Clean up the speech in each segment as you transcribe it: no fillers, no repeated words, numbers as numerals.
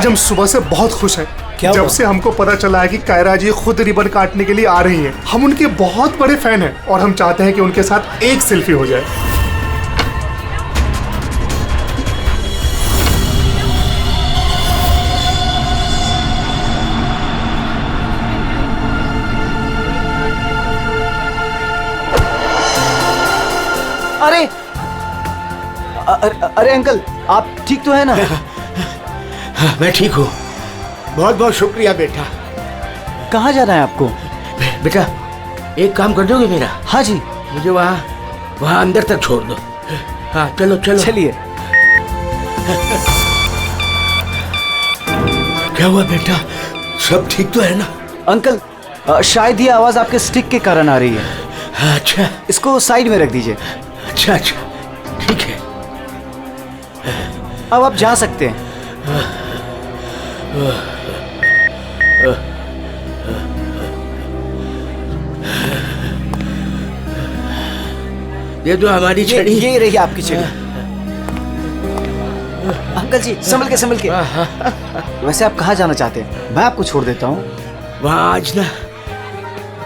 आज हम सुबह से बहुत खुश हैं। जब से हमको पता चला है कि कायरा जी खुद रिबन काटने के लिए आ रही हैं। हम उनके बहुत बड़े फैन हैं और हम चाहते हैं कि उनके साथ एक सेल्फी हो जाए। अरे अरे अंकल, आप ठीक तो है ना? मैं ठीक हूँ। बहुत बहुत शुक्रिया बेटा। कहाँ जाना है आपको? बेटा एक काम कर दोगे मेरा? हाँ जी। मुझे वहाँ अंदर तक छोड़ दो। हाँ चलो चलो। चलिए। क्या हुआ बेटा, सब ठीक तो है ना? अंकल शायद ये आवाज आपके स्टिक के कारण आ रही है। अच्छा, इसको साइड में रख दीजिए। अच्छा अच्छा ठीक है। अब आप जा सकते हैं। ये तो हमारी छड़ी। ये रही आपकी छड़ी। अंकल जी संभल के। वैसे आप कहाँ जाना चाहते हैं? मैं आपको छोड़ देता हूँ। वहाँ आज ना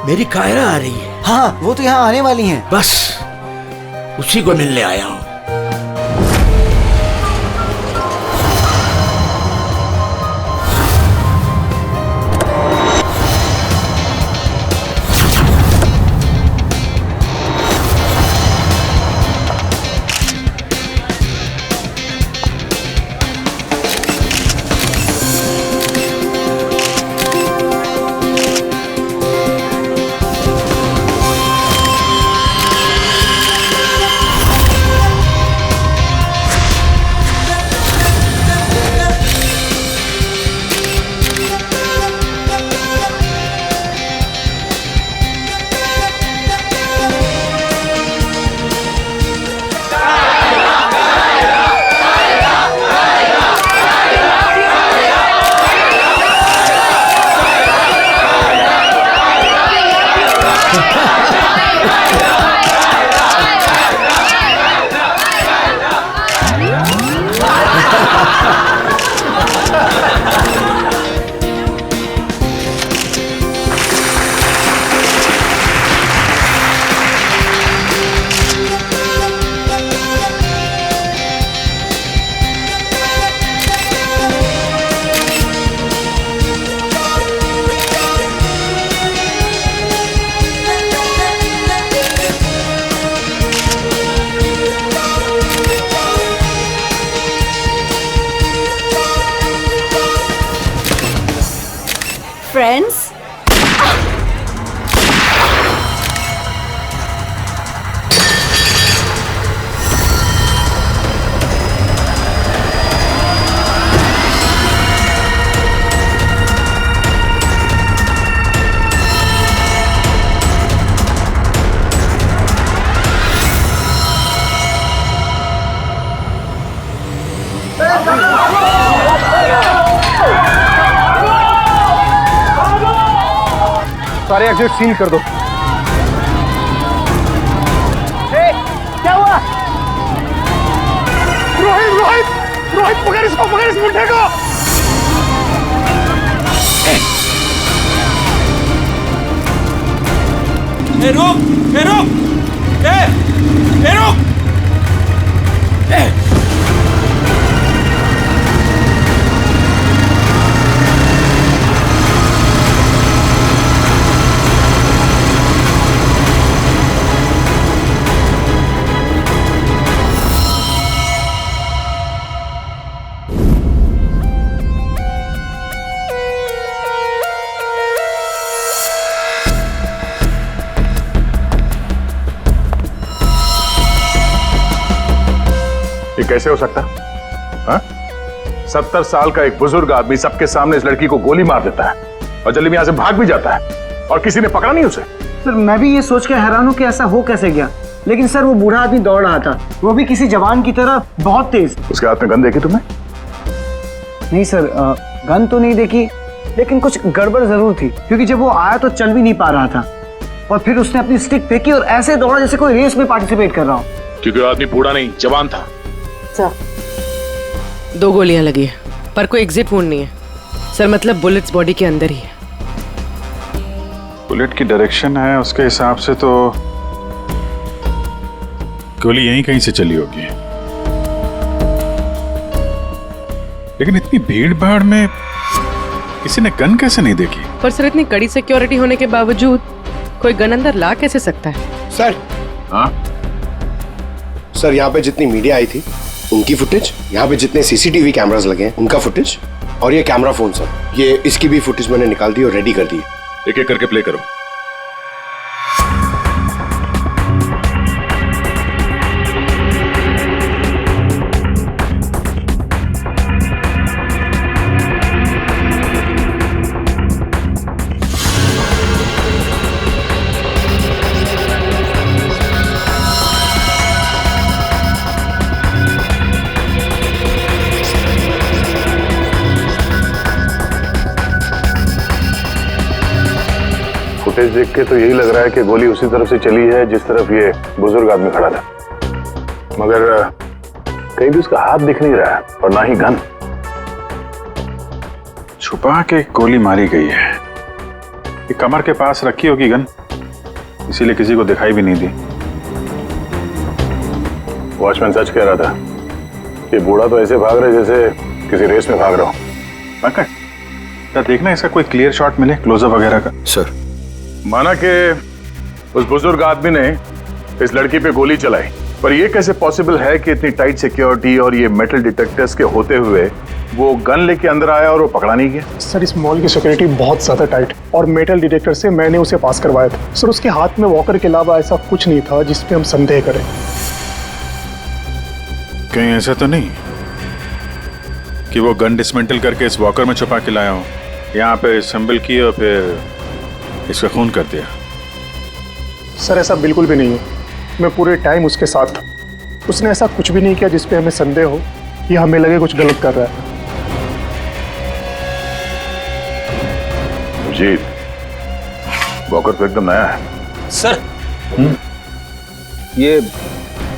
मेरी कायरा आ रही है। हाँ वो तो यहाँ आने वाली हैं। बस उसी को मिलने आया हूँ। Friends? सारे एग्जिट सील कर दो। क्या हुआ? रोहित पकड़ इस मुंडे को। रुक। ये कैसे हो सकता? हाँ? 70 साल का एक बुजुर्ग आदमी सबके सामने इस लड़की को गोली मार देता है और जल्दी में यहां से भाग भी जाता है और किसी ने पकड़ा नहीं उसे। सर मैं भी ये सोच के हैरान हूँ कि ऐसा हो कैसे गया, लेकिन सर वो बूढ़ा आदमी दौड़ रहा था, वो भी किसी जवान की तरह बहुत तेज। उसके हाथ में गन देखी तुमने? नहीं सर, गन तो नहीं देखी, लेकिन कुछ गड़बड़ जरूर थी, क्योंकि जब वो आया तो चल भी नहीं पा रहा था और फिर उसने अपनी स्टिक फेंकी और ऐसे दौड़ा जैसे कोई रेस में पार्टिसिपेट कर रहा हो। क्योंकि वो आदमी बूढ़ा नहीं जवान था। 2 गोलियां लगी। पर कोई एग्जिट वुंड नहीं है सर, मतलब बुलेट्स बॉडी के अंदर ही है। बुलेट की डायरेक्शन है, उसके हिसाब से तो गोली यहीं कहीं से चली होगी। लेकिन इतनी भीड़ भाड़ में किसी ने गन कैसे नहीं देखी? पर सर इतनी कड़ी सिक्योरिटी होने के बावजूद कोई गन अंदर ला कैसे सकता है? सर, हाँ सर यहाँ पे जितनी मीडिया आई थी उनकी फुटेज, यहाँ पे जितने सीसीटीवी कैमरास लगे हैं उनका फुटेज, और ये कैमरा फोन सर, ये इसकी भी फुटेज मैंने निकाल दी और रेडी कर दी। एक एक करके प्ले करो। फुटेज देख के तो यही लग रहा है कि गोली उसी तरफ से चली है जिस तरफ ये बुजुर्ग आदमी खड़ा था, मगर कहीं भी उसका हाथ दिख नहीं रहा है और ना ही गन। छुपा के गोली मारी गई है। ये कमर के पास रखी होगी गन, इसीलिए किसी को दिखाई भी नहीं दी। वॉचमैन सच कह रहा था कि बूढ़ा तो ऐसे भाग रहा है जैसे किसी रेस में भाग रहा हो। पंकज, देखना इसका कोई क्लियर शॉट मिले, क्लोजअप वगैरह का। सर, माना कि उस बुजुर्ग आदमी ने इस लड़की पे गोली चलाई, पर यह कैसे पॉसिबल है कि इतनी टाइट सिक्योरिटी और ये मेटल डिटेक्टर्स के होते हुए वो गन लेके अंदर आया और वो पकड़ा नहीं गया? सर इस मॉल की सिक्योरिटी बहुत ज्यादा टाइट और मेटल डिटेक्टर से मैंने उसे पास करवाया था। सर उसके हाथ में वॉकर के अलावा ऐसा कुछ नहीं था जिस पे हम संदेह करें। कहीं ऐसा तो नहीं कि वो गन डिसमेंटल करके इस वॉकर में छुपा के लाया हो, यहाँ पे असेंबल की और फिर इसका खून कर दिया? सर ऐसा बिल्कुल भी नहीं है, मैं पूरे टाइम उसके साथ था। उसने ऐसा कुछ भी नहीं किया जिस पे हमें संदेह हो या हमें लगे कुछ गलत कर रहा है। जी, वॉकर तो एकदम नया है। सर ये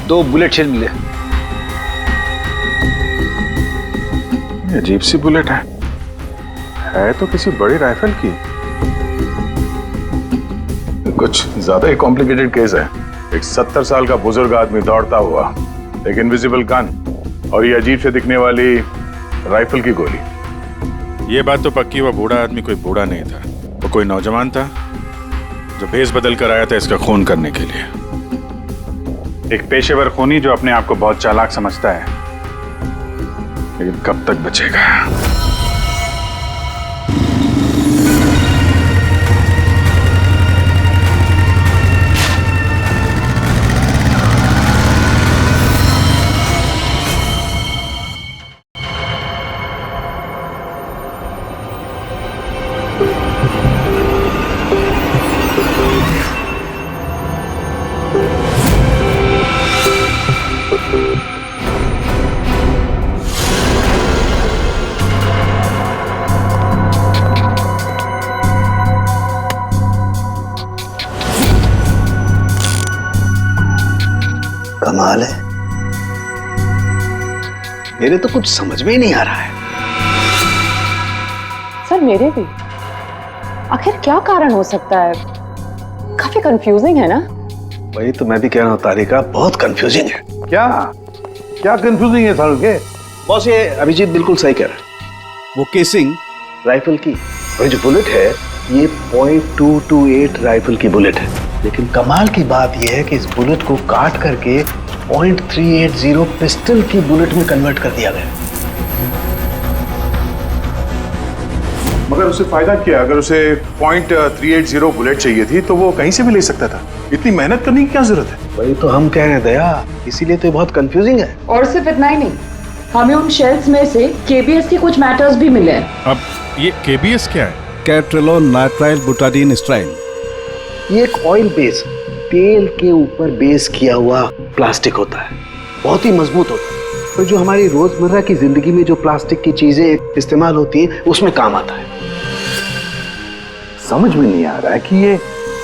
2 बुलेट शेल मिले। ये अजीब सी बुलेट है तो किसी बड़ी राइफल की। कुछ ज्यादा ही कॉम्प्लिकेटेड केस है। एक 70 साल का बुजुर्ग आदमी दौड़ता हुआ, एक इनविजिबल गन और ये अजीब से दिखने वाली राइफल की गोली। ये बात तो पक्की, वो बूढ़ा आदमी कोई बूढ़ा नहीं था, वो कोई नौजवान था जो भेस बदल कर आया था इसका खून करने के लिए। एक पेशेवर खूनी जो अपने आप को बहुत चालाक समझता है, लेकिन कब तक बचेगा? कमाल है, मेरे तो कुछ समझ में ही नहीं आ रहा है। सर मेरे भी। आखिर क्या कारण हो सकता है? काफी कंफ्यूजिंग है ना? वही तो मैं भी कह रहा हूँ तारिका, बहुत कंफ्यूजिंग है। क्या कंफ्यूजिंग है सारुण के? बॉस ये अभिजीत बिल्कुल सही कह रहा है। वो केसिंग राइफल की और जो बुलेट है ये .228 राइफल की बुलेट है, लेकिन कमाल की बात यह है कि इस बुलेट को काट करके .380 पिस्टल की बुलेट में कन्वर्ट कर दिया गया। मगर उसे फायदा क्या? अगर उसे .380 बुलेट चाहिए थी तो वो कहीं से भी ले सकता था। इतनी मेहनत करने की क्या जरूरत है? वही तो हम कह रहे हैं दया, इसीलिए तो बहुत कंफ्यूजिंग है। और सिर्फ इतना ही नहीं, हमें उन शेल्स में से केबीएस के कुछ मैटर्स भी मिले हैं। अब ये केबीएस क्या है? कैट्रेलोन नाइट्राइल बुटाडीन स्ट्राइन। ये एक ऑयल बेस, तेल के ऊपर बेस किया हुआ प्लास्टिक होता है, बहुत ही मजबूत होता है, और जो हमारी रोजमर्रा की जिंदगी में जो प्लास्टिक की चीजें इस्तेमाल होती हैं उसमें काम आता है। समझ में नहीं आ रहा है कि ये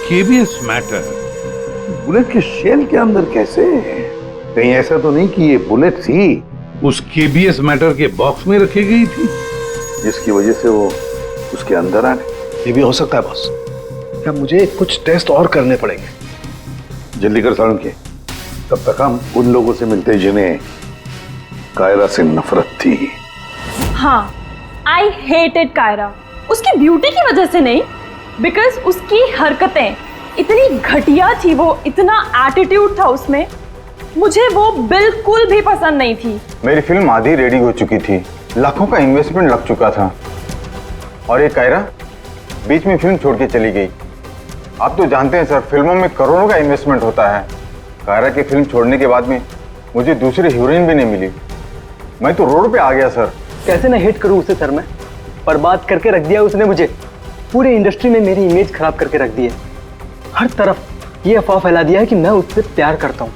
केबीएस मैटर बुलेट के शेल के अंदर कैसे? कहीं ऐसा तो नहीं कि ये बुलेट थी उस केबीएस मैटर के बॉक्स में रखी गई थी? जिसकी वजह से वो उसके अंदर आ गए। ये भी हो सकता है बॉस। क्या मुझे कुछ टेस्ट और करने पड़ेंगे? जल्दी कर सारुण के, तब तक हम उन लोगों से मिलते जिन्हें कायरा से नफरत थी। हाँ, आई हेटेड कायरा। उसकी ब्यूटी की वजह से नहीं, बिकॉज उसकी हरकतें इतनी घटिया थी, वो इतना एटीट्यूड था उसमें, मुझे वो बिल्कुल भी पसंद नहीं थी। मेरी फिल्म आधी रेडी हो चुकी थी, लाखों का इन्वेस्टमेंट लग चुका था, और ये कायरा बीच में फिल्म छोड़ के चली गई। आप तो जानते हैं सर, फिल्मों में करोड़ों का इन्वेस्टमेंट होता है। कायरा की फिल्म छोड़ने के बाद में मुझे दूसरी हीरोइन भी नहीं मिली। मैं तो रोड पे आ गया सर। कैसे ना हेट करूं उसे सर मैं? बर्बाद करके रख दिया उसने मुझे। पूरे इंडस्ट्री में मेरी इमेज खराब करके रख दी है। हर तरफ ये अफवाह फैला दिया है कि मैं उससे प्यार करता हूँ।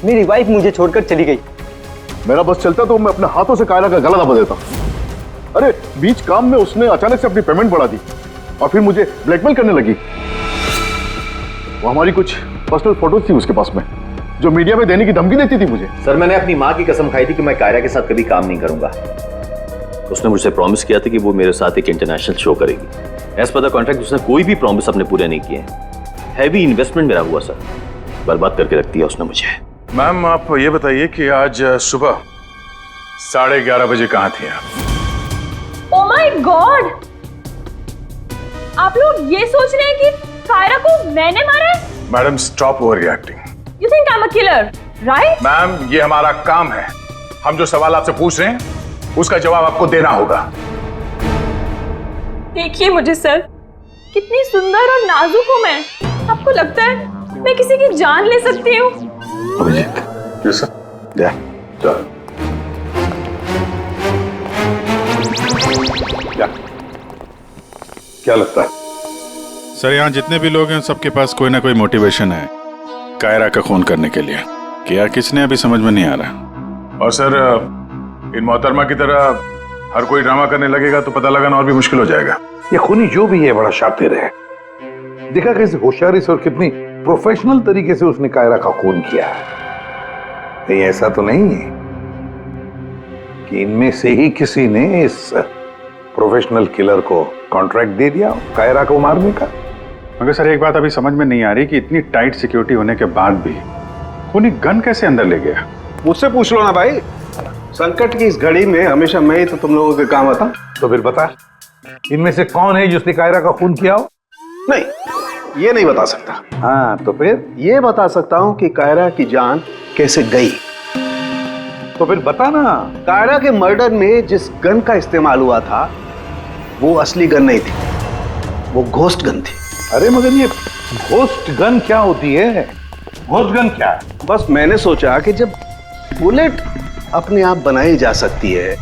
मेरी वाइफ मुझे छोड़कर चली गई। मेरा बस चलता तो मैं अपने हाथों से कायरा का गला दबा देता। अरे बीच काम में उसने अचानक से अपनी पेमेंट बढ़ा दी और फिर मुझे ब्लैकमेल करने लगी। वो हमारी कुछ पर्सनल फोटोज थी उसके पास में, जो मीडिया में देने की धमकी देती थी मुझे। सर, मैंने अपनी माँ की कसम खाई थी कि मैं कायरा के साथ कभी काम नहीं करूंगा। उसने मुझसे प्रॉमिस किया था कि वो मेरे साथ एक इंटरनेशनल शो करेगी। एज पर द कॉन्ट्रैक्ट उसने कोई भी प्रॉमिस अपने पूरे नहीं किए। हैवी इन्वेस्टमेंट मेरा हुआ सर, बर्बाद करके रख दिया उसने मुझे। मैम, आप ये बताइए कि आज सुबह 11:30 बजे कहाँ थे आप? ओह माय गॉड, आप लोग ये सोच रहे हैं कि कायरा को मैंने मारा है? Madam, stop over reacting. You think I'm a killer, right? Ma'am, ये हमारा काम है। हम जो सवाल आपसे पूछ रहे हैं उसका जवाब आपको देना होगा। देखिए मुझे सर, कितनी सुंदर और नाजुक हूँ मैं। आपको लगता है मैं किसी की जान ले सकती हूँ? Abhijeet, yes sir. या, चल। क्या लगता है सर? यहाँ जितने भी लोग हैं सबके पास कोई ना कोई मोटिवेशन है कायरा का खून करने के लिए। क्या किसने अभी समझ में नहीं आ रहा। और सर, इन मोहतरमा की तरह हर कोई ड्रामा करने लगेगा तो पता लगाना और भी मुश्किल हो जाएगा। ये खूनी जो भी है बड़ा शातिर है। देखा कैसे होशियारी से और कितनी प्रोफेशनल तरीके से उसने कायरा का खून किया है। कहीं ऐसा तो नहीं है कि इनमें से ही किसी ने इस प्रोफेशनल किलर को कॉन्ट्रैक्ट दे दिया कायरा को मारने का? मगर सर, एक बात अभी समझ में नहीं आ रही कि इतनी टाइट सिक्योरिटी होने के बाद भी खूनी गन कैसे अंदर ले गया? मुझसे पूछ लो ना भाई। संकट की इस घड़ी में हमेशा मैं ही तो तुम लोगों के काम आता। तो फिर बता, इनमें से कौन है जिसने कायरा का खून किया हो? नहीं, ये नहीं बता सकता। हाँ, तो फिर ये बता सकता हूँ कि कायरा की जान कैसे गई। तो फिर बता ना। कायरा के मर्डर में जिस गन का इस्तेमाल हुआ था वो असली गन नहीं थी, वो घोस्ट गन थी। अरे मगर ये घोस्ट गन क्या होती है? घोस्ट गन क्या है? बस मैंने सोचा कि जब बुलेट अपने आप बनाई जा सकती है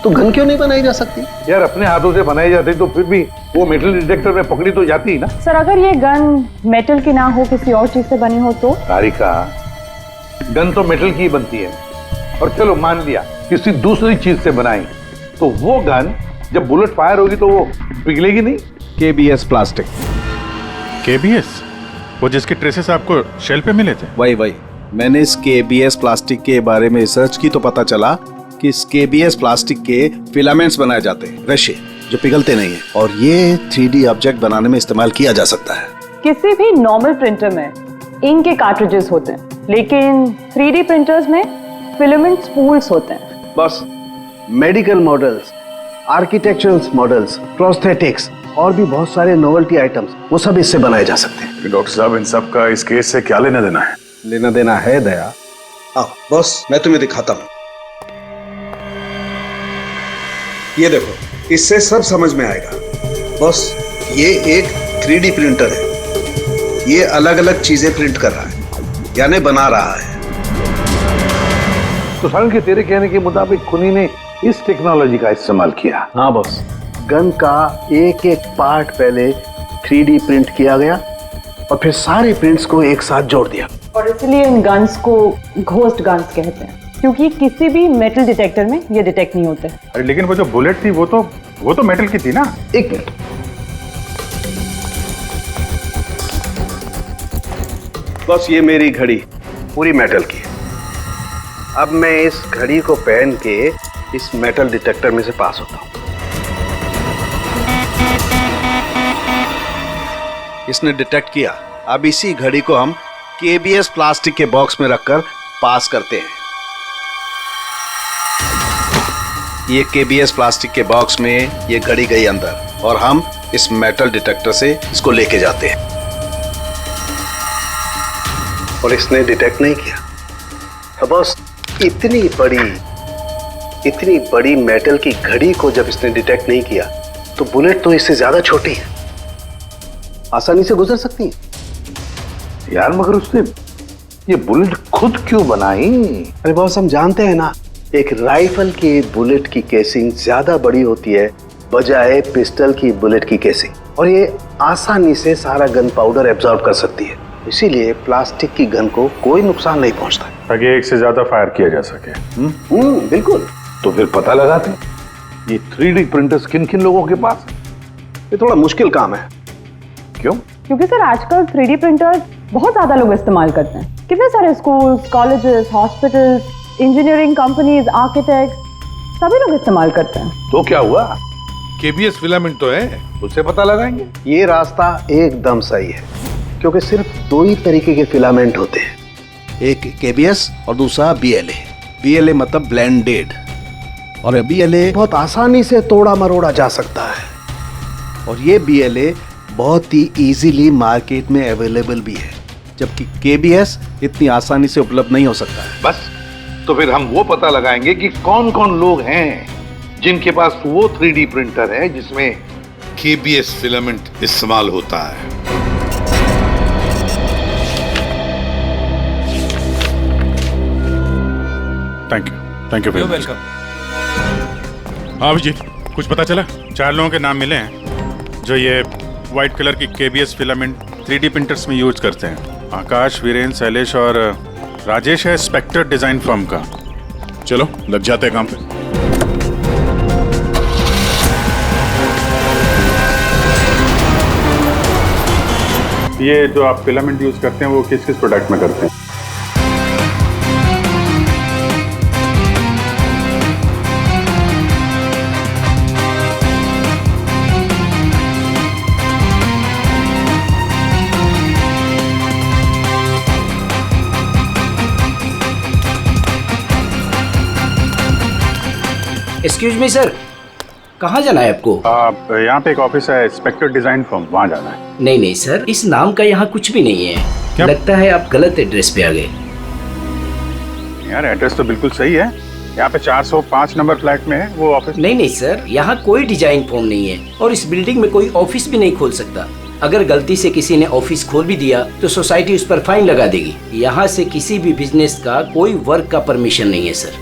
तो गन क्यों नहीं बनाई जा सकती? यार, अपने हाथों से बनाई जाती तो फिर भी वो मेटल डिटेक्टर में पकड़ी तो जाती ना। सर, अगर ये गन मेटल की ना हो, किसी और चीज से बनी हो तो? तारिका, गन तो मेटल की ही बनती है। और चलो मान लिया किसी दूसरी चीज से बनाई, तो वो गन जब बुलेट फायर होगी तो वो पिघलेगी नहीं। KBS plastic. KBS? वो जिसके ट्रेसेस आपको शेल पे मिले थे? वही। मैंने इस KBS प्लास्टिक के बारे में रिसर्च की तो पता चला कि इस KBS प्लास्टिक के फिलामेंट्स बनाए जाते हैं, रेशे, जो पिघलते नहीं है, और ये 3D ऑब्जेक्ट बनाने में इस्तेमाल किया जा सकता है। किसी भी नॉर्मल प्रिंटर में इंक के कार्ट्रिजेस होते हैं, लेकिन 3D प्रिंटर्स में फिलामेंट स्पूल्स होते हैं। बस medical models, architectural models, prosthetics और भी बहुत सारे नोवेल्टी आइटम्स, वो सब इससे बनाए जा सकते हैं। डॉक्टर साहब, इन सब का इस केस से क्या लेना देना है? लेना देना है दया। आओ बॉस, मैं तुम्हें दिखाता हूं। ये देखो, इससे सब समझ में आएगा। बॉस, ये एक 3D प्रिंटर है। ये अलग अलग चीजें प्रिंट कर रहा है, यानी बना रहा है। तो सारुण के तेरे कहने के मुताबिक खूनी ने इस टेक्नोलॉजी का इस्तेमाल किया? हाँ बॉस, गन का एक एक पार्ट पहले 3D प्रिंट किया गया और फिर सारे प्रिंट्स को एक साथ जोड़ दिया। और इसलिए इन गन्स को घोस्ट गन्स कहते हैं, क्योंकि किसी भी मेटल डिटेक्टर में ये डिटेक्ट नहीं होते। अरे लेकिन वो जो बुलेट थी वो तो मेटल की थी ना? एक मिनट, बस ये मेरी घड़ी पूरी मेटल की है। अब मैं इस घड़ी को पहन के इस मेटल डिटेक्टर में से पास होता हूँ। इसने डिटेक्ट किया। अब इसी घड़ी को हम केबीएस प्लास्टिक के बॉक्स में रखकर पास करते हैं। ये केबीएस प्लास्टिक के बॉक्स में ये घड़ी गई अंदर और हम इस मेटल डिटेक्टर से इसको लेके जाते हैं और इसने डिटेक्ट नहीं किया। तो बॉस, इतनी बड़ी मेटल की घड़ी को जब इसने डिटेक्ट नहीं किया तो बुलेट तो इससे ज्यादा छोटी है, आसानी से गुजर सकती है। यार मगर उसने ये बुलेट खुद क्यों बनाई? अरे बॉस, हम जानते हैं ना, एक राइफल की बुलेट की केसिंग ज्यादा बड़ी होती है बजाय पिस्टल की बुलेट की केसिंग, और ये आसानी से सारा गन पाउडर एब्जॉर्ब कर सकती है। इसीलिए प्लास्टिक की गन को कोई नुकसान नहीं पहुंचता, ताकि एक से ज्यादा फायर किया जा सके। बिल्कुल। तो फिर पता लगाते ये 3D प्रिंटर्स किन किन लोगों के पास? ये थोड़ा मुश्किल काम है। क्यों? क्योंकि सर आजकल 3D प्रिंटर्स बहुत ज्यादा लोग इस्तेमाल करते हैं। कितने सारे schools, colleges, hospitals, engineering companies, architect सभी लोग इस्तेमाल करते हैं। तो क्या हुआ? केबीएस फिलामेंट तो है, उससे पता लगाएंगे। ये रास्ता एकदम सही है, क्योंकि सिर्फ दो ही तरीके के फिलामेंट होते हैं, एक केबीएस और दूसरा बीएलए। बीएलए मतलब ब्लेंडेड, और बीएलए बहुत आसानी से तोड़ा मरोड़ा जा सकता है, और ये बीएलए बहुत ही इजीली मार्केट में अवेलेबल भी है, जबकि केबीएस इतनी आसानी से उपलब्ध नहीं हो सकता है। बस, तो फिर हम वो पता लगाएंगे कि कौन कौन लोग हैं जिनके पास वो 3D प्रिंटर है जिसमें केबीएस फिलामेंट इस्तेमाल होता है। Thank you welcome. हाँ अभिजीत, कुछ पता चला? 4 लोगों के नाम मिले हैं जो ये व्हाइट कलर की केबीएस फिलामेंट 3D प्रिंटर्स में यूज करते हैं। आकाश, वीरेन, शैलेश और राजेश है स्पेक्टर डिजाइन फर्म का। चलो लग जाते हैं काम पे। ये जो आप फिलामेंट यूज करते हैं वो किस किस प्रोडक्ट में करते हैं? एक्सक्यूज मी सर, कहाँ जाना है आपको? यहाँ पे एक ऑफिस है स्पेक्टर डिजाइन फर्म, वहाँ जाना है। नहीं नहीं सर, इस नाम का यहाँ कुछ भी नहीं है। क्या? लगता है आप गलत एड्रेस पे आ गए। यार एड्रेस तो बिल्कुल सही है, यहाँ पे 405 नंबर फ्लैट में है वो ऑफिस। नहीं नहीं सर, यहाँ कोई डिजाइन फर्म नहीं है और इस बिल्डिंग में कोई ऑफिस भी नहीं खोल सकता। अगर गलती से किसी ने ऑफिस खोल भी दिया तो सोसाइटी उस पर फाइन लगा देगी। यहाँ से किसी भी बिजनेस का कोई वर्क का परमिशन नहीं है सर।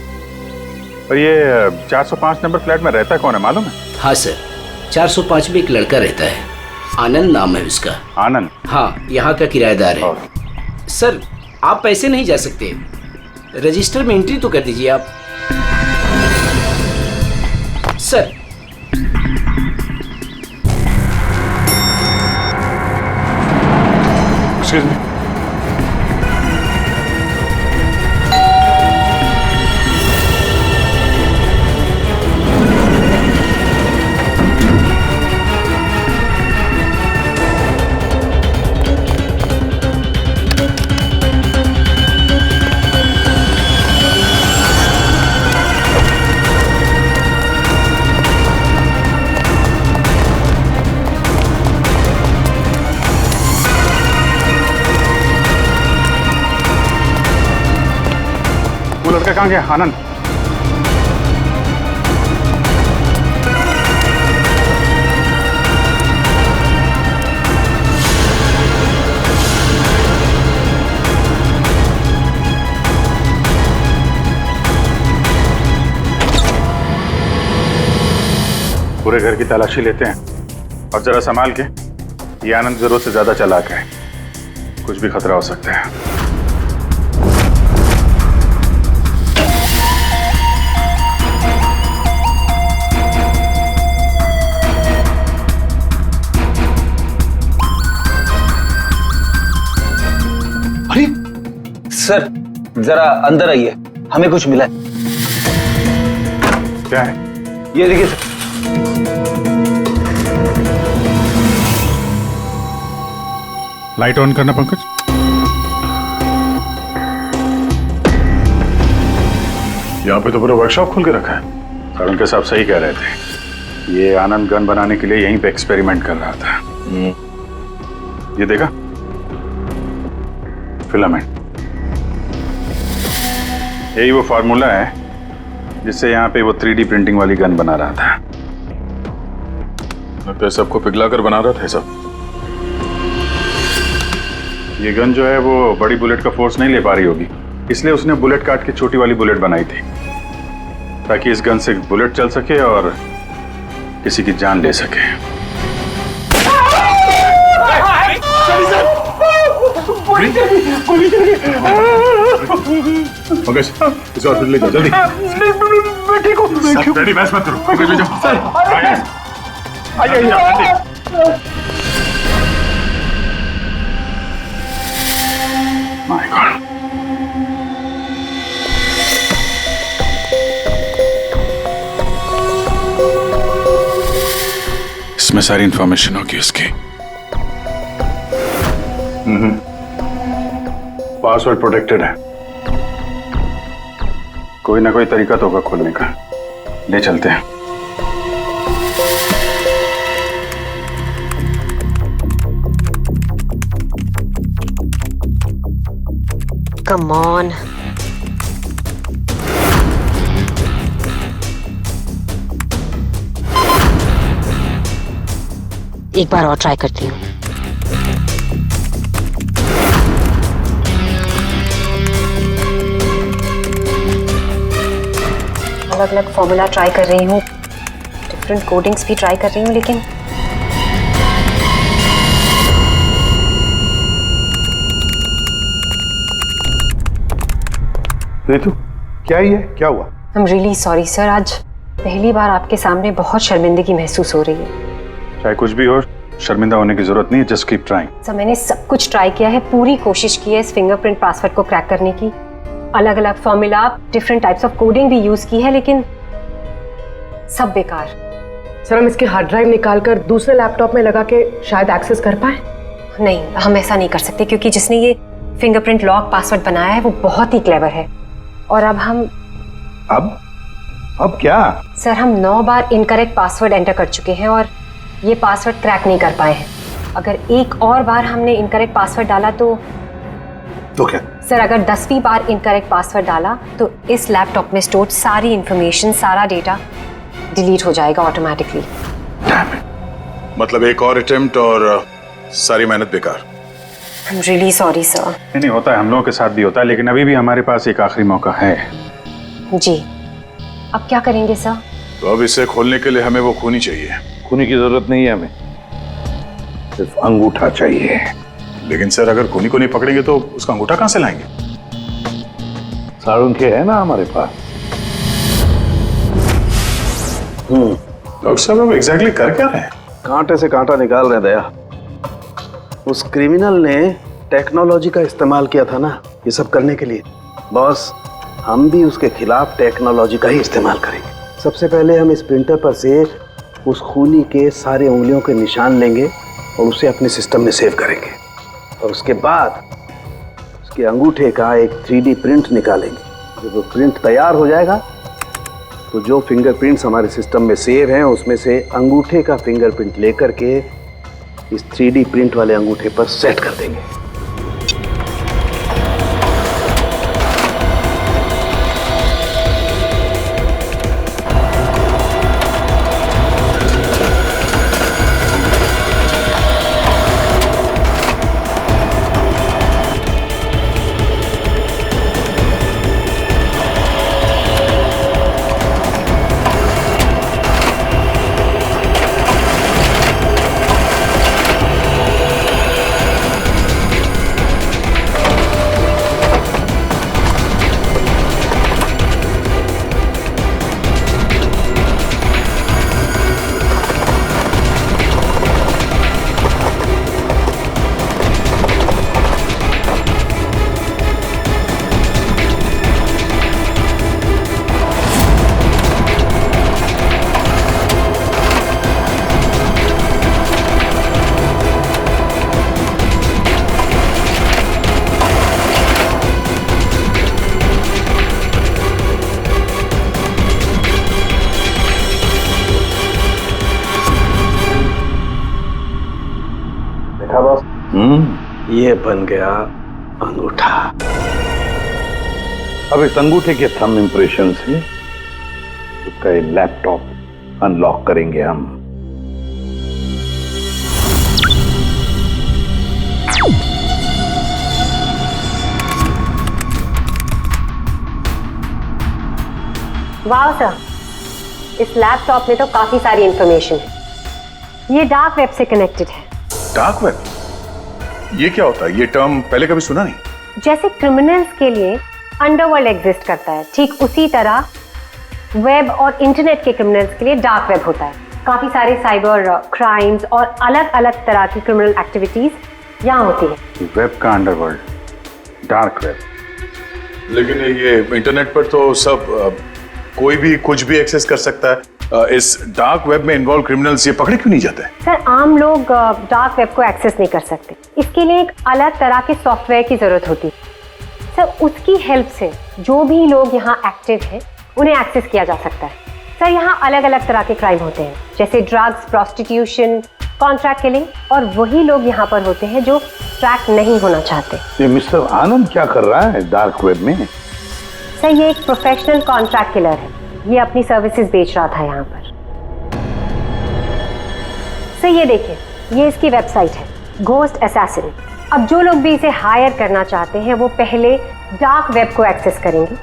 और ये 405 नंबर फ्लैट में रहता कौन है मालूम है? हाँ सर, 405 में एक लड़का रहता है, आनंद नाम है उसका। आनंद? हाँ, यहाँ का किराएदार है। सर आप ऐसे नहीं जा सकते, रजिस्टर में एंट्री तो कर दीजिए आप। सर एक्सक्यूज मी, वो लड़का कहाँ गया? आनंद? पूरे घर की तलाशी लेते हैं और जरा संभाल के। ये आनंद जरूरत से ज्यादा चालाक है, कुछ भी खतरा हो सकता है। सर जरा अंदर आइए, हमें कुछ मिला है। क्या है? ये देखिए सर। लाइट ऑन करना पंकज। यहाँ पे तो पूरा वर्कशॉप खोल के रखा है। सारुण के साहब सही कह रहे थे, ये आनंद गन बनाने के लिए यहीं पे एक्सपेरिमेंट कर रहा था। ये देखा, फिलामेंट, यही वो फार्मूला है जिससे यहाँ पे वो 3D प्रिंटिंग वाली गन बना रहा था। लगता है सबको पिघला कर बना रहा था सब। ये गन जो है वो बड़ी बुलेट का फोर्स नहीं ले पा रही होगी, इसलिए उसने बुलेट काट के छोटी वाली बुलेट बनाई थी, ताकि इस गन से बुलेट चल सके और किसी की जान ले सके। पंकज, इसे हॉस्पिटल ले जाओ जल्दी। मैं ठीक हूँ। रेडी, बहस मत करो। पंकज ले जाओ। My God. इसमें सारी इंफॉर्मेशन होगी उसकी। पासवर्ड प्रोटेक्टेड है, कोई ना कोई तरीका तो होगा खोलने का। ले चलते हैं। Come on. एक बार और ट्राई करती हूँ। अलग अलग फॉर्मूला ट्राई कर रही हूँ, डिफरेंट कोडिंग्स भी ट्राई कर रही हूँ, लेकिन रितु, क्या ही है, क्या हुआ? I am really sorry sir, आज पहली बार आपके सामने बहुत शर्मिंदगी महसूस हो रही है। चाहे कुछ भी हो, शर्मिंदा होने की जरूरत नहीं है, जस्ट कीप ट्राइंग। सर मैंने सब कुछ ट्राई किया है, पूरी कोशिश की है इस फिंगरप्रिंट पासवर्ड को क्रैक करने की, अलग अलग formula, different types of coding भी यूज की है, लेकिन सब बेकार। सर हम इसके हार्ड ड्राइव निकाल कर दूसरे लैपटॉप में लगा के शायद एक्सेस कर पाए। नहीं, हम ऐसा नहीं कर सकते, क्योंकि जिसने ये फिंगरप्रिंट लॉक पासवर्ड बनाया है वो बहुत ही क्लेवर है। और अब हम अब क्या? सर हम 9 बार इनकरेक्ट पासवर्ड एंटर कर चुके हैं और ये पासवर्ड क्रैक नहीं कर पाए हैं। अगर एक और बार हमने इनकरेक्ट पासवर्ड डाला तो क्या? सर अगर 10वीं बार इनकरेक्ट पासवर्ड डाला तो इस लैपटॉप में स्टोर्ड सारी इंफॉर्मेशन, सारा डेटा डिलीट हो जाएगा ऑटोमेटिकली। मतलब एक और अटेम्प्ट और सारी मेहनत बेकार। I am really sorry sir. नहीं होता है, हम लोगों के साथ भी होता है, लेकिन अभी भी हमारे पास एक आखिरी मौका है। जी, अब क्या करेंगे सर? तो अब इसे खोलने के लिए हमें वो खूनी चाहिए। खूनी की जरूरत नहीं है हमें, सिर्फ अंगूठा चाहिए। लेकिन सर अगर खूनी को नहीं पकड़ेंगे तो उसका अंगूठा कहां से लाएंगे? सारुण के है ना हमारे पास। डॉक्टर साहब अब एग्जैक्टली कर क्या रहे हैं? कांटे से कांटा निकाल रहे दया। उस क्रिमिनल ने टेक्नोलॉजी का इस्तेमाल किया था ना ये सब करने के लिए। बॉस, हम भी उसके खिलाफ टेक्नोलॉजी का ही इस्तेमाल करेंगे। सबसे पहले हम इस प्रिंटर पर से उस खूनी के सारे उंगलियों के निशान लेंगे और उसे अपने सिस्टम में सेव करेंगे, और उसके बाद उसके अंगूठे का एक 3D प्रिंट निकालेंगे। जब वो प्रिंट तैयार हो जाएगा तो जो फिंगरप्रिंट्स हमारे सिस्टम में सेव हैं उसमें से अंगूठे का फिंगरप्रिंट लेकर के इस 3D प्रिंट वाले अंगूठे पर सेट कर देंगे। ये बन गया अंगूठा। अब इस अंगूठे के थंब इंप्रेशन से उसका ये लैपटॉप अनलॉक करेंगे हम। वाह सर, इस लैपटॉप में तो काफी सारी इंफॉर्मेशन है। ये डार्क वेब से कनेक्टेड है। Dark web? ये क्या होता है? ये टर्म पहले कभी सुना नहीं। जैसे क्रिमिनल्स के लिए अंडरवर्ल्ड एग्जिस्ट करता है, ठीक उसी तरह वेब और इंटरनेट के क्रिमिनल्स के लिए डार्क वेब होता है। काफी सारे साइबर क्राइम्स और अलग अलग तरह की क्रिमिनल एक्टिविटीज यहाँ होती है। वेब का अंडरवर्ल्ड, डार्क वेब। लेकिन ये इंटरनेट पर तो सब कोई भी कुछ भी एक्सेस कर सकता है। इस डार्क वेब में इन्वॉल्व क्रिमिनल्स ये पकड़े क्यों नहीं जाते? सर, आम लोग डार्क वेब को एक्सेस नहीं कर सकते। इसके लिए एक अलग तरह के सॉफ्टवेयर की जरूरत होती है। सर, उसकी हेल्प से जो भी लोग यहाँ एक्टिव हैं उन्हें एक्सेस किया जा सकता है। सर, यहाँ अलग अलग तरह के क्राइम होते हैं, जैसे ड्रग्स, प्रोस्टिट्यूशन, कॉन्ट्रैक्ट किलिंग, और वही लोग यहाँ पर होते हैं जो ट्रैक नहीं होना चाहते। ये मिस्टर आनंद क्या कर रहा है डार्क वेब में? सर, ये एक प्रोफेशनल कॉन्ट्रैक्ट किलर है। ये अपनी सर्विसेज बेच रहा था यहाँ पर। सर, ये देखिए, ये इसकी वेबसाइट है, घोस्ट असैसिन। अब जो लोग भी इसे हायर करना चाहते हैं वो पहले डार्क वेब को एक्सेस करेंगे,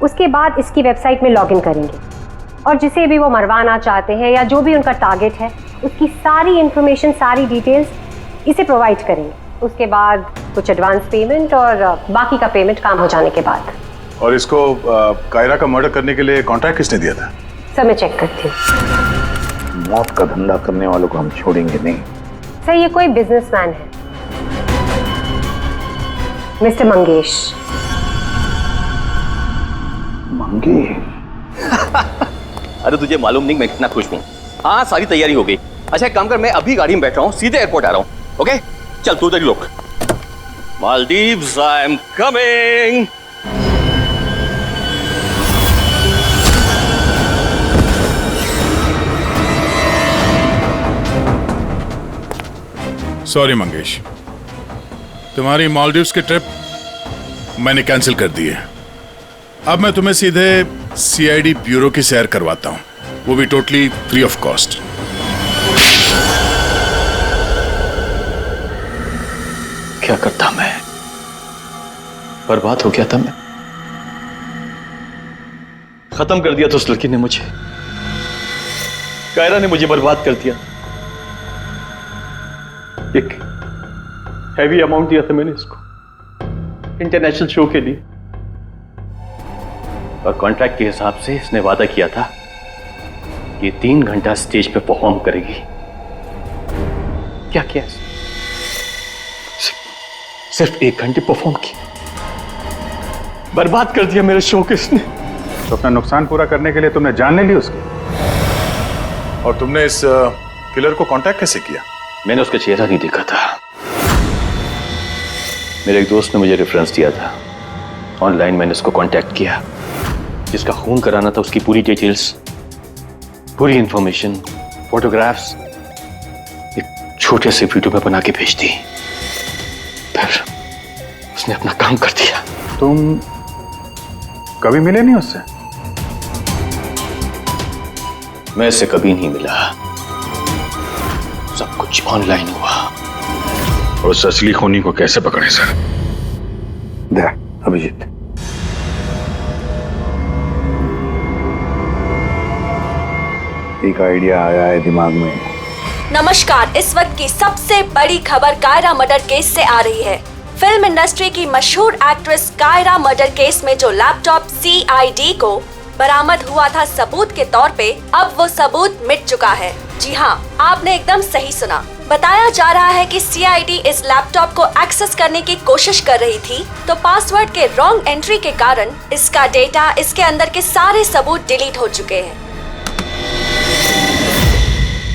उसके बाद इसकी वेबसाइट में लॉगिन करेंगे, और जिसे भी वो मरवाना चाहते हैं या जो भी उनका टारगेट है उसकी सारी इंफॉर्मेशन, सारी डिटेल्स इसे प्रोवाइड करेंगे। उसके बाद कुछ एडवांस पेमेंट और बाकी का पेमेंट काम हो जाने के बाद। और इसको कायरा का मर्डर करने के लिए कॉन्ट्रैक्ट किसने दिया था? सर, मैं चेक करती हूँ। मौत का धंधा करने वालों को हम छोड़ेंगे नहीं। सर, ये कोई बिजनेसमैन है, मिस्टर मंगेश। अरे तुझे मालूम नहीं मैं कितना खुश हूँ। हाँ, सारी तैयारी हो गई। अच्छा एक काम कर, मैं अभी गाड़ी में बैठ रहा हूँ, सीधे एयरपोर्ट आ रहा हूँ। ओके चल, तू इधर रुक। Maldives, I am coming. Sorry Mangesh, तुम्हारी मालदीव्स की ट्रिप मैंने कैंसिल कर दी है। अब मैं तुम्हें सीधे सीआईडी ब्यूरो की सैर करवाता हूं, वो भी टोटली फ्री ऑफ कॉस्ट। क्या करता मैं? बर्बाद हो गया था मैं। खत्म कर दिया था उस लड़की ने मुझे। कायरा ने मुझे बर्बाद कर दिया। एक हैवी अमाउंट दिया था मैंने इसको इंटरनेशनल शो के लिए, और कॉन्ट्रैक्ट के हिसाब से इसने वादा किया था कि 3 घंटा स्टेज पे परफॉर्म करेगी। क्या किया? सिर्फ 1 घंटे परफॉर्म किया, बर्बाद कर दिया मेरे शो को इसने। तो अपना नुकसान पूरा करने के लिए तुमने जान ले ली उसकी, और तुमने इस किलर को कांटेक्ट कैसे किया? मैंने उसका चेहरा नहीं देखा था। मेरे एक दोस्त ने मुझे रेफरेंस दिया था। ऑनलाइन मैंने उसको कांटेक्ट किया। जिसका खून कराना था उसकी पूरी डिटेल्स, पूरी इंफॉर्मेशन, फोटोग्राफ्स एक छोटे से वीडियो में बना के भेज दी। फिर उसने अपना काम कर दिया। तुम कभी मिले नहीं उससे? मैं इससे कभी नहीं मिला। सब कुछ ऑनलाइन हुआ। और उस असली खूनी को कैसे पकड़े सर? अभिजीत, एक आइडिया आया है दिमाग में। नमस्कार, इस वक्त की सबसे बड़ी खबर कायरा मर्डर केस से आ रही है। फिल्म इंडस्ट्री की मशहूर एक्ट्रेस कायरा मर्डर केस में जो लैपटॉप CID को बरामद हुआ था सबूत के तौर पे, अब वो सबूत मिट चुका है। जी हाँ, आपने एकदम सही सुना। बताया जा रहा है कि CID इस लैपटॉप को एक्सेस करने की कोशिश कर रही थी, तो पासवर्ड के रॉन्ग एंट्री के कारण इसका डेटा, इसके अंदर के सारे सबूत डिलीट हो चुके हैं।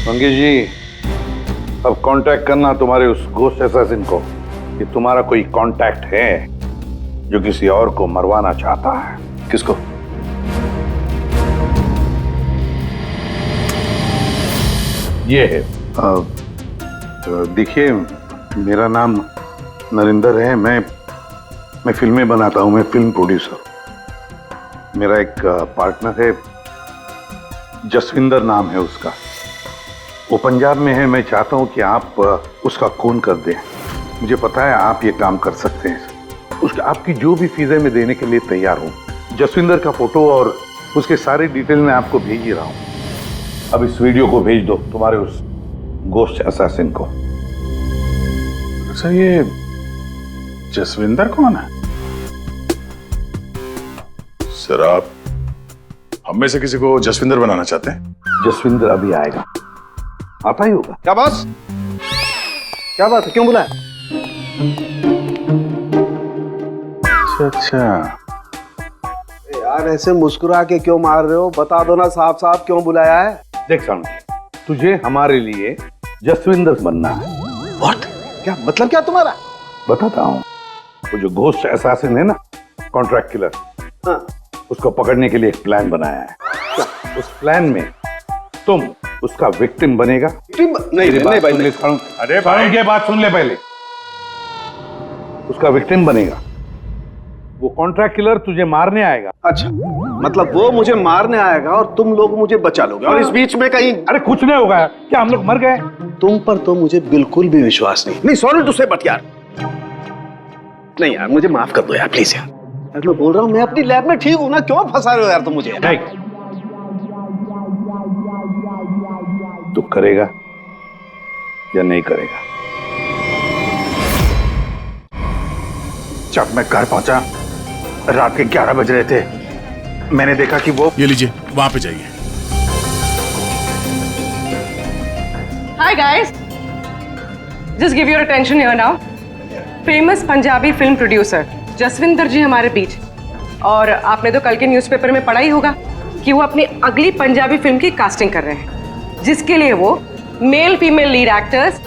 मंगेश जी, अब कांटेक्ट करना तुम्हारे उस घोस्ट असैसिन को कि तुम्हारा कोई कांटेक्ट है जो किसी और को मरवाना चाहता है। किसको? ये है। देखिए, मेरा नाम नरिंदर है, मैं फिल्में बनाता हूँ, मैं फिल्म प्रोड्यूसर। मेरा एक पार्टनर है, जसविंदर नाम है उसका, वो पंजाब में है। मैं चाहता हूँ कि आप उसका खून कर दें। मुझे पता है आप ये काम कर सकते हैं। उसका आपकी जो भी फीसें मैं देने के लिए तैयार हूँ। जसविंदर का फोटो और उसके सारे डिटेल मैं आपको भेज ही रहा हूँ। अब इस वीडियो को भेज दो तुम्हारे उस गोश्त असैसिन को। सर ये जसविंदर कौन है? सर आप हम में से किसी को जसविंदर बनाना चाहते हैं? जसविंदर अभी आएगा, आता ही होगा। क्या बॉस, क्या बात है, क्यों बुलाया? अच्छा यार ऐसे मुस्कुरा के क्यों मार रहे हो? बता दो ना साफ साफ क्यों बुलाया है। देख सामने, तुझे हमारे लिए जसविंदर बनना है। व्हाट? क्या मतलब क्या तुम्हारा? बताता हूँ। वो जो घोस्ट असैसिन है ना, कॉन्ट्रैक्ट किलर, हाँ। उसको पकड़ने के लिए एक प्लान बनाया है। उस प्लान में तुम उसका विक्टिम बनेगा। नहीं भाई, अरे भाई ये बात सुन ले पहले। उसका विक्टिम बनेगा, वो कॉन्ट्रैक्ट किलर तुझे मारने आएगा। अच्छा, मतलब वो मुझे मारने आएगा और तुम लोग मुझे बचा लोगे, और इस बीच में कहीं अरे कुछ नहीं होगा। क्या हम लोग मर गए? तुम पर तो मुझे बिल्कुल भी विश्वास नहीं। नहीं सॉरी टू से, बट यार नहीं यार, मुझे माफ कर दो यार प्लीज यार। मैं बोल रहा हूँ मैं अपनी लैब में ठीक हूँ ना, क्यों फंसा रहे हो यार तुम मुझे? नहीं, तू करेगा या नहीं करेगा? जब मैं घर पहुंचा रात के 11 बज रहे थे, मैंने देखा कि वो ये लीजिए, वहां पे जाइए। Hi guys, just give your attention here now. Famous Punjabi film producer Jasvinder ji हमारे बीच। और आपने तो कल के न्यूज़पेपर में पढ़ा ही होगा कि वो अपनी अगली पंजाबी फिल्म की कास्टिंग कर रहे हैं, जिसके लिए वो male female lead actors,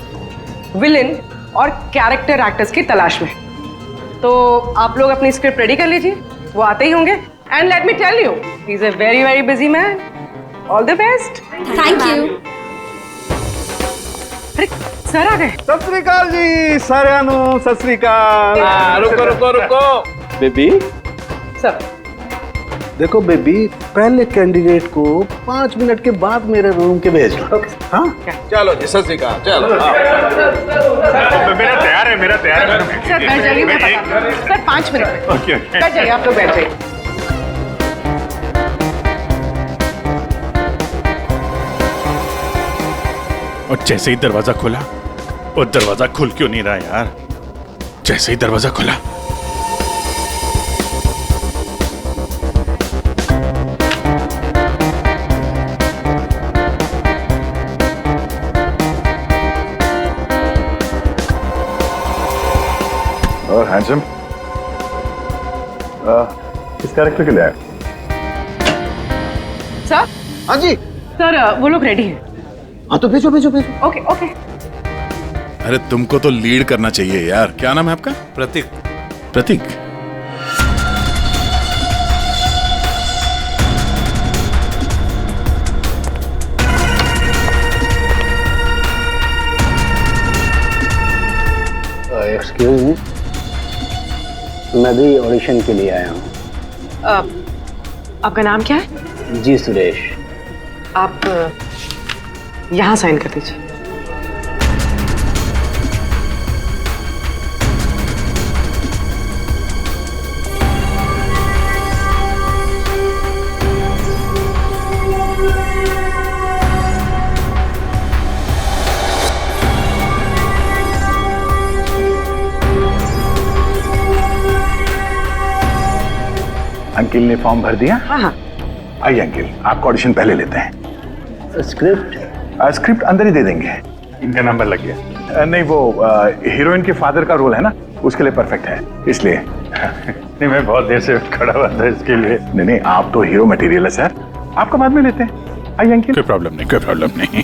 villain और कैरेक्टर एक्टर्स की तलाश में। तो आप लोग अपनी स्क्रिप्ट रेडी कर लीजिए, वो आते ही होंगे। And let me tell you, he is a very very busy man. All the best. Thank you. अरे सर आ गए। सत श्री अकाल जी सारियानु, सत श्री अकाल। रुको रुको रुको बेबी। सर देखो बेबी, पहले कैंडिडेट को 5 मिनट के बाद मेरे रूम के भेजना। हाँ चलो जी, सत श्री अकाल। चलो मेरा तैयार है, मेरा तैयार है। सर बैठ जाइए, मैं बताता हूँ। सर 5 मिनट बैठ जाइए, आप लोग बैठ जाइए। और जैसे ही दरवाजा खोला, और दरवाजा खुल क्यों नहीं रहा यार? जैसे ही दरवाजा खुला, और हैंडसम किस कैरेक्टर के लिए आए? सर। हाँ जी सर, वो लोग रेडी हैं। हाँ तो भेजो भेजो भेजो। Okay okay. अरे तुमको तो लीड करना चाहिए यार। क्या नाम है आपका? प्रतीक। प्रतीक। एक्सक्यूज मी, मैं भी ऑडिशन के लिए आया हूँ। आपका नाम क्या है? जी सुरेश। आप यहाँ साइन कर दीजिए। अंकिल ने फॉर्म भर दिया? हाँ। आइए अंकिल, आपका ऑडिशन पहले लेते हैं। स्क्रिप्ट? स्क्रिप्ट अंदर ही दे देंगे। इनका नंबर लग गया। नहीं, वो हीरोइन के फादर का रोल है ना, उसके लिए परफेक्ट है, इसलिए। नहीं, मैं बहुत देर से खड़ा हुआ था इसके लिए। नहीं नहीं, आप तो हीरो मटेरियल है सर, आपका बाद में लेते हैं। आइए अंकिल। कोई प्रॉब्लम नहीं, कोई प्रॉब्लम नहीं।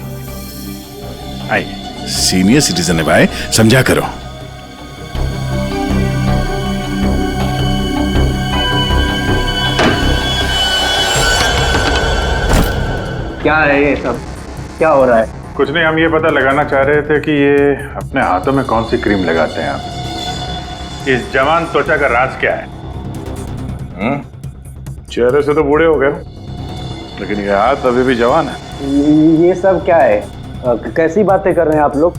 आइए, सीनियर सिटीजन है भाई, समझा करो। क्या है ये सब, क्या हो रहा है? कुछ नहीं, हम ये पता लगाना चाह रहे थे कि ये अपने हाथों में कौन सी क्रीम लगाते हैं आप। इस जवान त्वचा का राज क्या है? चेहरे से तो बूढ़े हो गए, लेकिन ये हाथ अभी भी जवान है। ये सब क्या है? कैसी बातें कर रहे हैं आप लोग?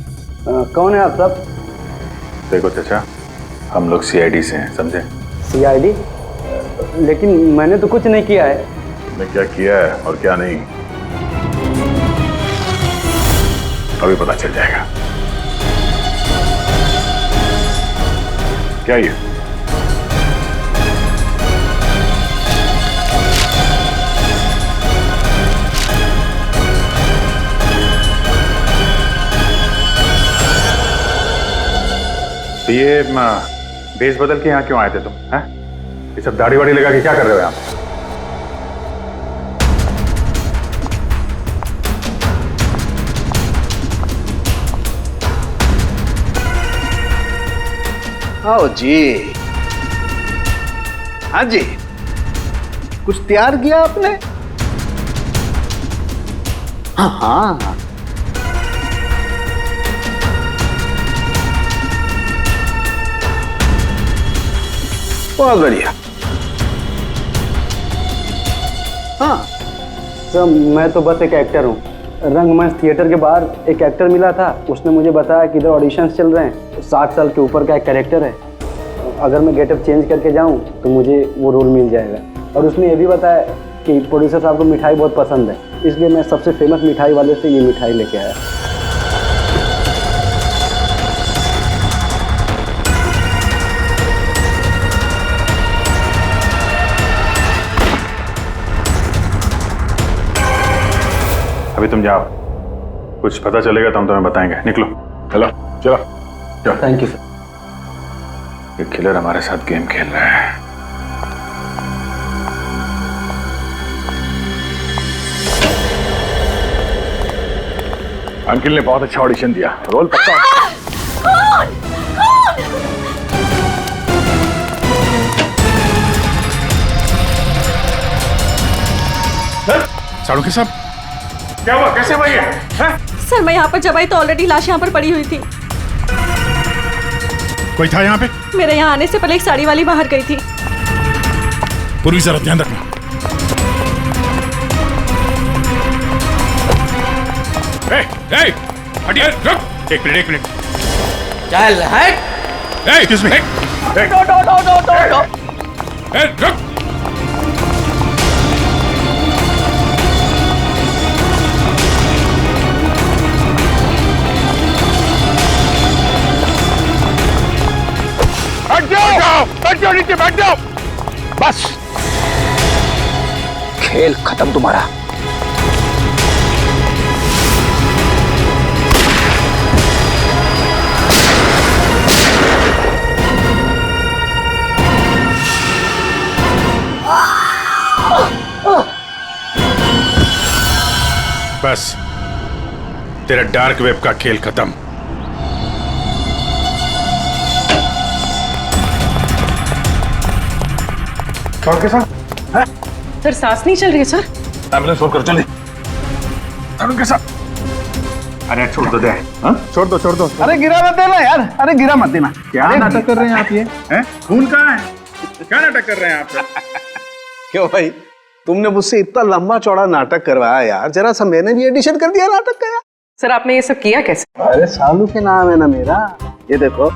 कौन है आप सब? देखो चाचा, हम लोग सीआईडी से हैं, समझे? सीआईडी? लेकिन मैंने तो कुछ नहीं किया है। तुमने क्या किया है और क्या नहीं, अभी पता चल जाएगा। क्या ये? तो ये बेस बदल के यहाँ क्यों आए थे तुम? हैं? ये सब दाढ़ी वाड़ी लगा के क्या कर रहे हो यहाँ पे? आओ जी। हाँ जी, कुछ तैयार किया आपने? हाँ हाँ, बहुत बढ़िया। हाँ सर, मैं तो बस एक एक्टर हूँ। रंगमंच थिएटर के बाहर एक एक्टर मिला था, उसने मुझे बताया कि इधर ऑडिशंस चल रहे हैं, 60 साल के ऊपर का एक कैरेक्टर है, अगर मैं गेटअप चेंज करके जाऊँ तो मुझे वो रोल मिल जाएगा। और उसने ये भी बताया कि प्रोड्यूसर साहब को मिठाई बहुत पसंद है, इसलिए मैं सबसे फेमस मिठाई वाले से ये मिठाई लेके आया। अभी तुम जाओ, कुछ पता चलेगा तो हम तुम्हें बताएंगे। निकलो, चलो चलो चलो। Thank you sir. ये किलर हमारे साथ गेम खेल रहा है। अंकिल ने बहुत अच्छा ऑडिशन दिया, रोल पक्का। साड़ू साहब, क्या हुआ? कैसे भाई है? सर मैं यहाँ पर जब आई तो ऑलरेडी लाश यहाँ पर पड़ी हुई थी। कोई था यहाँ पे? मेरे यहाँ आने से पहले एक साड़ी वाली बाहर गई थी। पूर्वी जरा ध्यान रखना। हटिए, रुक। एक मिनट। चल हट। Excuse me. रुक। बैठ जाओ नीचे, बैठ जाओ। बस, खेल खत्म तुम्हारा। बस, तेरा डार्क वेब का खेल खत्म। के साथ? सर सांस नहीं चल रही है सर। एम्बुलेंस फोन करो जल्दी। के साथ। अरे छोड़ दो दे। छोड़ दो। अरे गिरा मत देना यार, अरे गिरा मत देना। क्या नाटक कर रहे हैं आप? ये खून कहाँ है? क्या नाटक कर रहे हैं आप? क्यों भाई, तुमने मुझसे इतना लंबा चौड़ा नाटक करवाया यार, जरा सा मैंने भी एडिशन कर दिया नाटक का यार। सर आपने ये सब किया कैसे? अरे सालू के नाम है ना मेरा। ये देखो,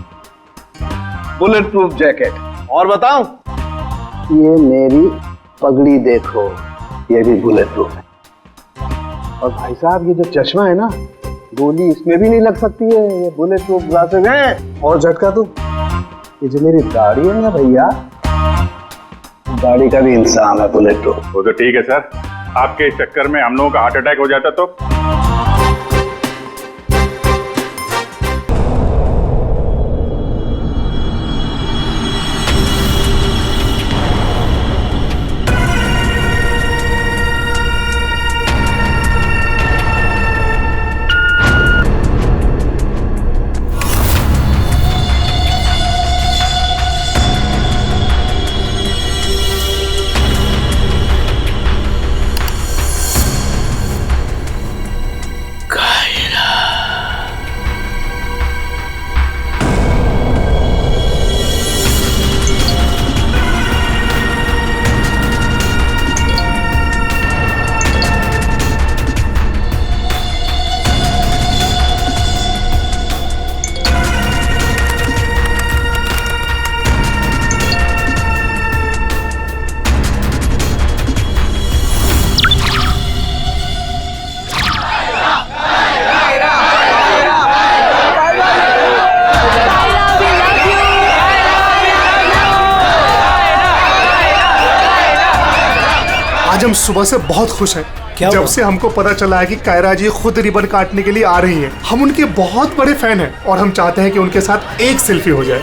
बुलेट प्रूफ जैकेट। और बताऊं, ये मेरी पगड़ी देखो, ये भी बुलेट प्रूफ है। और भाई साहब, ये जो चश्मा है ना, गोली इसमें भी नहीं लग सकती है, ये बुलेट प्रूफ ग्लासेस हैं। और झटका तुम, ये जो मेरी दाढ़ी है ना भैया, दाढ़ी का भी इंसान है बुलेट प्रूफ। वो तो ठीक है सर, आपके चक्कर में हम लोगों का हार्ट अटैक हो जाता तो? आज हम सुबह से बहुत खुश हैं। जब से हमको पता चला है कि कायरा जी खुद रिबन काटने के लिए आ रही हैं। हम उनके बहुत बड़े फैन हैं और हम चाहते हैं कि उनके साथ एक सेल्फी हो जाए।